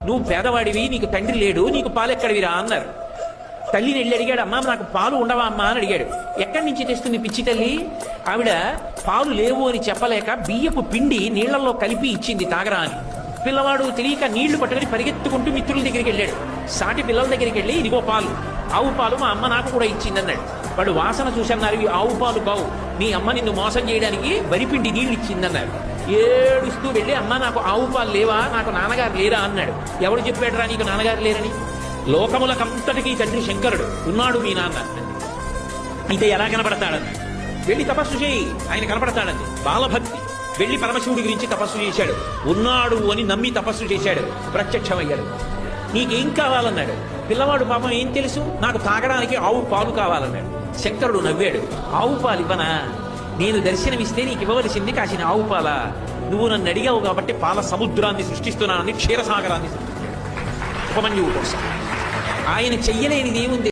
నువ్వు పేదవాడివి, నీకు తండ్రి లేడు, నీకు పాలు ఎక్కడివిరా అన్నారు. తల్లిని వెళ్ళి అడిగాడు, అమ్మా నాకు పాలు ఉండవా అమ్మా అని అడిగాడు. ఎక్కడి నుంచి తెస్తుంది పిచ్చి తల్లి? ఆవిడ పాలు లేవు అని చెప్పలేక బియ్యపు పిండి నీళ్లలో కలిపి ఇచ్చింది తాగరా అని. పిల్లవాడు తెలియక నీళ్లు పట్టుకుని పరిగెత్తుకుంటూ మిత్రుల దగ్గరికి వెళ్ళాడు. సాటి పిల్లల దగ్గరికి వెళ్ళి, ఇదిగో పాలు, ఆవు పాలు మా అమ్మ నాకు కూడా ఇచ్చింది అన్నాడు. వాడు వాసన చూసన్నారు, ఇవి ఆవు పాలు కావు, మీ అమ్మ నిన్ను మోసం చేయడానికి వరిపిండి నీళ్లు ఇచ్చిందన్నారు. ఏడుస్తూ వెళ్ళి, అమ్మ నాకు ఆవు పాలు లేవా, నాకు నాన్నగారు లేరా అన్నాడు. ఎవడు చెప్పాడురా నీకు నాన్నగారు లేరని? లోకములకంతటికీ తండ్రి శంకరుడు, ఉన్నాడు మీ నాన్న. ఇదే ఎలా కనపడతాడని వెళ్ళి తపస్సు చేయి, ఆయన కనపడతాడని. బాలభక్తి. వెళ్ళి పరమశివుడి గురించి తపస్సు చేశాడు. ఉన్నాడు అని నమ్మి తపస్సు చేశాడు, ప్రత్యక్షమయ్యాడు. నీకేం కావాలన్నాడు. పిల్లవాడు పాపం ఏం తెలుసు, నాకు తాగడానికి ఆవు పాలు కావాలన్నాడు. శంకరుడు నవ్వాడు. ఆవు పాలు ఇవ్వనా? నేను దర్శనమిస్తే నీకు ఇవ్వవలసింది కాసిన ఆవు పాల. నువ్వు నన్ను అడిగావు కాబట్టి పాల సముద్రాన్ని సృష్టిస్తున్నానని క్షీరసాగరాన్ని సృష్టించాడు ఉపమన్యువు కోసం. ఆయన చెయ్యలేనిది ఏముంది?